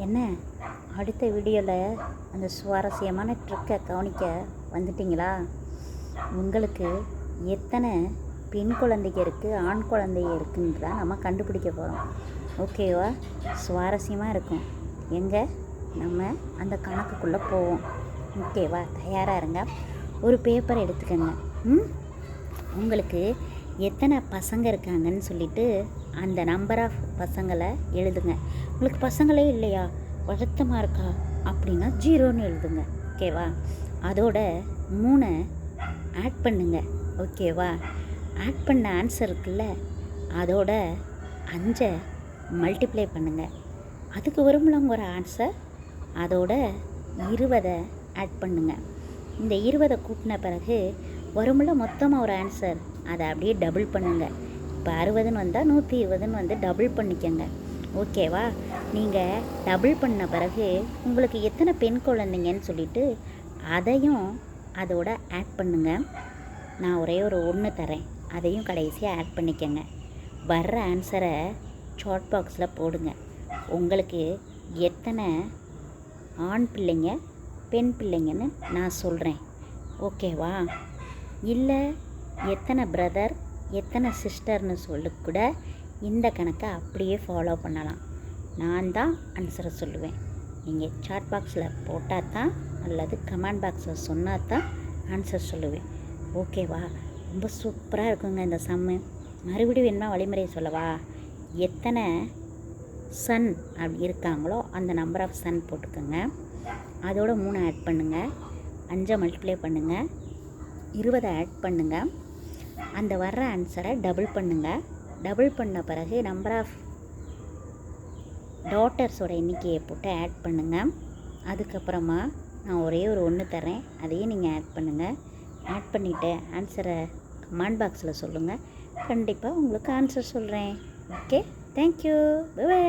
என்ன அடுத்த வீடியோவில் அந்த சுவாரஸ்யமான ட்ரிக்கை கவனிக்க வந்துட்டிங்களா? உங்களுக்கு எத்தனை பெண் குழந்தைங்க இருக்குது, ஆண் குழந்தைங்க இருக்குன்றத நம்ம கண்டுபிடிக்க போகிறோம். ஓகேவா? சுவாரஸ்யமாக இருக்கும். எங்கே நம்ம அந்த கணக்குக்குள்ளே போவோம். ஓகேவா? தயாராக இருங்க. ஒரு பேப்பர் எடுத்துக்கோங்க. உங்களுக்கு எத்தனை பசங்க இருக்காங்கன்னு சொல்லிவிட்டு அந்த நம்பர் ஆஃப் பசங்களை எழுதுங்க. உங்களுக்கு பசங்களே இல்லையா, வருத்தமாக இருக்கா அப்படின்னா 0ன்னு எழுதுங்க. ஓகேவா? அதோட 3 ஆட் பண்ணுங்க. ஓகேவா? ஆட் பண்ண ஆன்சர் இருக்குல்ல, அதோட 5 மல்டிப்ளை பண்ணுங்கள். அதுக்கு வரும்லங்க ஒரு ஆன்சர், அதோட 20 ஆட் பண்ணுங்கள். இந்த 20 கூட்டின பிறகு வரும்ல மொத்தமாக ஒரு ஆன்சர், அதை அப்படியே டபுள் பண்ணுங்கள். இப்போ 60ன்னு வந்தால் 120ன்னு வந்து டபுள் பண்ணிக்கங்க. ஓகேவா? நீங்கள் டபுள் பண்ண பிறகு உங்களுக்கு எத்தனை பெண் குழந்தைங்கன்னு சொல்லிவிட்டு அதையும் அதோட ஆட் பண்ணுங்கள். நான் ஒரே ஒரு 1 தரேன், அதையும் கடைசியாக ஆட் பண்ணிக்கங்க. வர்ற ஆன்சரை சாட் பாக்ஸில் போடுங்க. உங்களுக்கு எத்தனை ஆண் பிள்ளைங்க பெண் பிள்ளைங்கன்னு நான் சொல்கிறேன். ஓகேவா? இல்லை எத்தனை பிரதர் எத்தனை சிஸ்டர்னு சொல்லக்கூட இந்த கணக்கை அப்படியே ஃபாலோ பண்ணலாம். நான் தான் ஆன்சரை சொல்லுவேன். நீங்கள் சாட் பாக்ஸில் போட்டால் தான் அல்லது கமெண்ட் பாக்ஸில் சொன்னால் தான் ஆன்சர் சொல்லுவேன். ஓகேவா? ரொம்ப சூப்பராக இருக்குங்க இந்த சம்மு. மறுபடியும் வேணுமா வழிமுறையை சொல்லவா? எத்தனை சன் அப்படி இருக்காங்களோ அந்த நம்பர் ஆஃப் சன் போட்டுக்கோங்க. அதோட 3 ஆட் பண்ணுங்கள். 5 மல்டிப்ளை பண்ணுங்கள். 20 ஆட் பண்ணுங்கள். அந்த வர்ற ஆன்சரை டபுள் பண்ணுங்கள். டபுள் பண்ண பிறகு நம்பர் ஆஃப் டாட்டர்ஸோட எண்ணிக்கையை போட்டு ஆட் பண்ணுங்கள். அதுக்கப்புறமா நான் ஒரே ஒரு 1 தரேன், அதையும் நீங்கள் ஆட் பண்ணுங்கள். ஆட் பண்ணிவிட்டு ஆன்சரை கமெண்ட் பாக்ஸில் சொல்லுங்கள். கண்டிப்பாக உங்களுக்கு ஆன்சர் சொல்கிறேன். Okay, thank you, by.